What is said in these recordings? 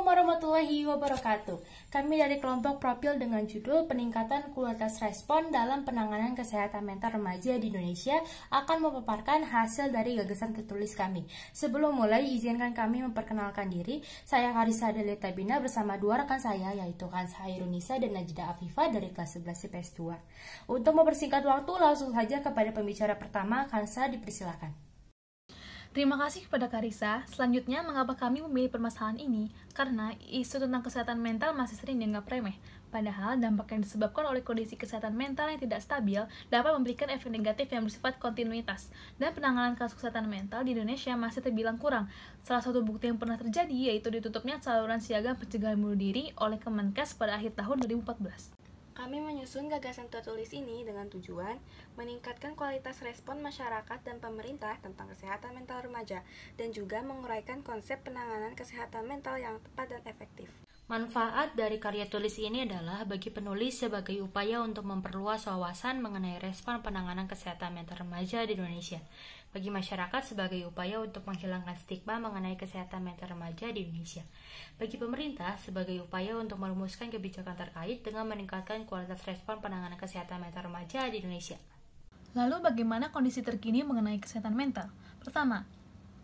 warahmatullahi wabarakatuh. Kami dari kelompok Profil dengan judul Peningkatan Kualitas Respon dalam Penanganan Kesehatan Mental Remaja di Indonesia akan memaparkan hasil dari gagasan tertulis kami. Sebelum mulai, izinkan kami memperkenalkan diri. Saya Karissa Delita Bina bersama dua rekan saya, yaitu Kansa Hairunisa dan Najda Afifah dari kelas 11 IPS 2. Untuk mempersingkat waktu, langsung saja kepada pembicara pertama. Kansa, dipersilakan. Terima kasih kepada Karissa. Selanjutnya, mengapa kami memilih permasalahan ini? Karena isu tentang kesehatan mental masih sering dianggap remeh. Padahal, dampak yang disebabkan oleh kondisi kesehatan mental yang tidak stabil dapat memberikan efek negatif yang bersifat kontinuitas. Dan penanganan kasus kesehatan mental di Indonesia masih terbilang kurang. Salah satu bukti yang pernah terjadi yaitu ditutupnya saluran siaga pencegahan bunuh diri oleh Kemenkes pada akhir tahun 2014. Kami menyusun gagasan tertulis ini dengan tujuan meningkatkan kualitas respon masyarakat dan pemerintah tentang kesehatan mental remaja dan juga menguraikan konsep penanganan kesehatan mental yang tepat dan efektif. Manfaat dari karya tulis ini adalah bagi penulis sebagai upaya untuk memperluas wawasan mengenai respon penanganan kesehatan mental remaja di Indonesia. Bagi masyarakat sebagai upaya untuk menghilangkan stigma mengenai kesehatan mental remaja di Indonesia. Bagi pemerintah sebagai upaya untuk merumuskan kebijakan terkait dengan meningkatkan kualitas respon penanganan kesehatan mental remaja di Indonesia. Lalu bagaimana kondisi terkini mengenai kesehatan mental? Pertama,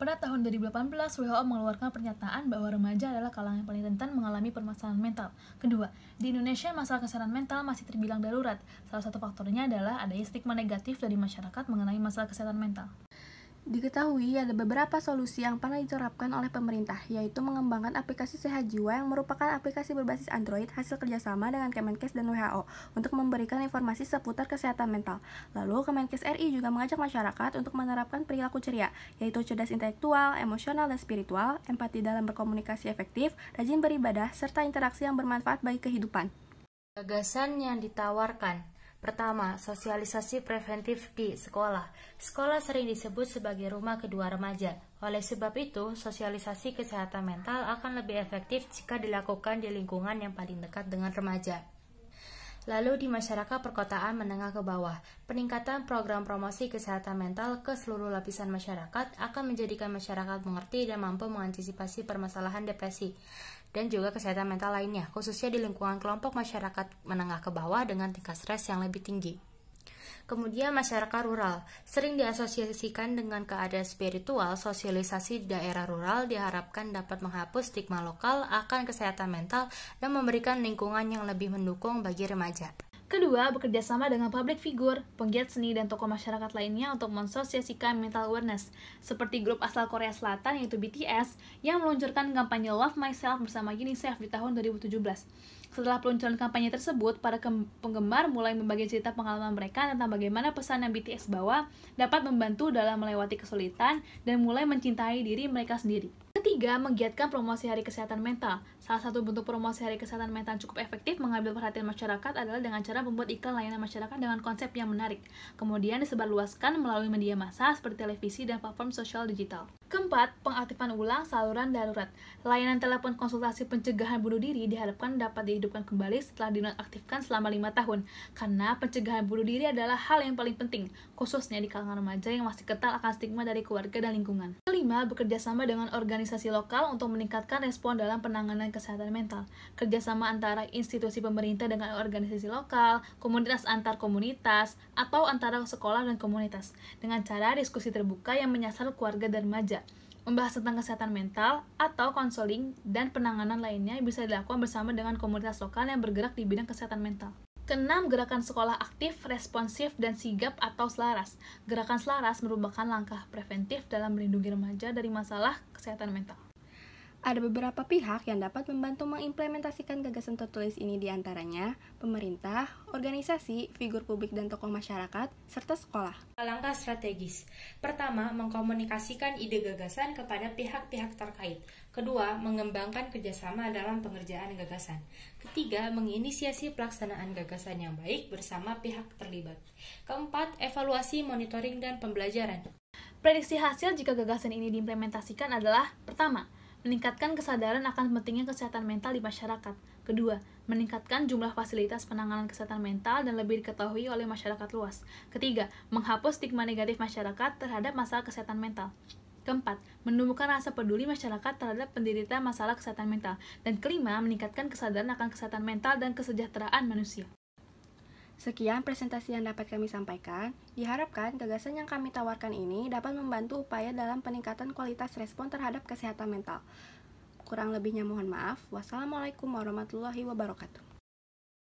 pada tahun 2018, WHO mengeluarkan pernyataan bahwa remaja adalah kalangan yang paling rentan mengalami permasalahan mental. Kedua, di Indonesia masalah kesehatan mental masih terbilang darurat. Salah satu faktornya adalah adanya stigma negatif dari masyarakat mengenai masalah kesehatan mental. Diketahui ada beberapa solusi yang pernah diterapkan oleh pemerintah, yaitu mengembangkan aplikasi Sehat Jiwa yang merupakan aplikasi berbasis Android hasil kerjasama dengan Kemenkes dan WHO untuk memberikan informasi seputar kesehatan mental. Lalu Kemenkes RI juga mengajak masyarakat untuk menerapkan perilaku ceria, yaitu cerdas intelektual, emosional, dan spiritual, empati dalam berkomunikasi efektif, rajin beribadah, serta interaksi yang bermanfaat bagi kehidupan. Gagasan yang ditawarkan. Pertama, sosialisasi preventif di sekolah. Sekolah sering disebut sebagai rumah kedua remaja. Oleh sebab itu, sosialisasi kesehatan mental akan lebih efektif jika dilakukan di lingkungan yang paling dekat dengan remaja. Lalu di masyarakat perkotaan menengah ke bawah, peningkatan program promosi kesehatan mental ke seluruh lapisan masyarakat akan menjadikan masyarakat mengerti dan mampu mengantisipasi permasalahan depresi dan juga kesehatan mental lainnya, khususnya di lingkungan kelompok masyarakat menengah ke bawah dengan tingkat stres yang lebih tinggi. Kemudian masyarakat rural, sering diasosiasikan dengan keadaan spiritual. Sosialisasi di daerah rural diharapkan dapat menghapus stigma lokal akan kesehatan mental dan memberikan lingkungan yang lebih mendukung bagi remaja. Kedua, bekerja sama dengan public figure, penggiat seni, dan tokoh masyarakat lainnya untuk mensosiasikan mental awareness, seperti grup asal Korea Selatan yaitu BTS yang meluncurkan kampanye Love Myself bersama UNICEF di tahun 2017. Setelah peluncuran kampanye tersebut, para penggemar mulai membagi cerita pengalaman mereka tentang bagaimana pesan yang BTS bawa dapat membantu dalam melewati kesulitan dan mulai mencintai diri mereka sendiri. Ketiga, menggiatkan promosi Hari Kesehatan Mental. Salah satu bentuk promosi Hari Kesehatan Mental cukup efektif mengambil perhatian masyarakat adalah dengan cara membuat iklan layanan masyarakat dengan konsep yang menarik. Kemudian disebarluaskan melalui media massa seperti televisi dan platform sosial digital. Keempat, pengaktifan ulang saluran darurat. Layanan telepon konsultasi pencegahan bunuh diri diharapkan dapat dihidupkan kembali setelah dinonaktifkan selama 5 tahun. Karena pencegahan bunuh diri adalah hal yang paling penting, khususnya di kalangan remaja yang masih kental akan stigma dari keluarga dan lingkungan. Kelima, bekerja sama dengan organisasi lokal untuk meningkatkan respon dalam penanganan kesehatan mental. Kerjasama antara institusi pemerintah dengan organisasi lokal, komunitas antar komunitas, atau antara sekolah dan komunitas, dengan cara diskusi terbuka yang menyasar keluarga dan remaja. Membahas tentang kesehatan mental atau konseling dan penanganan lainnya bisa dilakukan bersama dengan komunitas lokal yang bergerak di bidang kesehatan mental. Keenam, gerakan sekolah aktif, responsif, dan sigap atau selaras. Gerakan selaras merupakan langkah preventif dalam melindungi remaja dari masalah kesehatan mental. Ada beberapa pihak yang dapat membantu mengimplementasikan gagasan tertulis ini, diantaranya pemerintah, organisasi, figur publik dan tokoh masyarakat, serta sekolah. Langkah strategis. Pertama, mengkomunikasikan ide gagasan kepada pihak-pihak terkait. Kedua, mengembangkan kerjasama dalam pengerjaan gagasan. Ketiga, menginisiasi pelaksanaan gagasan yang baik bersama pihak terlibat. Keempat, evaluasi, monitoring, dan pembelajaran. Prediksi hasil jika gagasan ini diimplementasikan adalah: pertama, meningkatkan kesadaran akan pentingnya kesehatan mental di masyarakat. Kedua, meningkatkan jumlah fasilitas penanganan kesehatan mental dan lebih diketahui oleh masyarakat luas. Ketiga, menghapus stigma negatif masyarakat terhadap masalah kesehatan mental. Keempat, menumbuhkan rasa peduli masyarakat terhadap penderita masalah kesehatan mental. Dan kelima, meningkatkan kesadaran akan kesehatan mental dan kesejahteraan manusia. Sekian presentasi yang dapat kami sampaikan. Diharapkan gagasan yang kami tawarkan ini dapat membantu upaya dalam peningkatan kualitas respon terhadap kesehatan mental. Kurang lebihnya mohon maaf. Wassalamualaikum warahmatullahi wabarakatuh.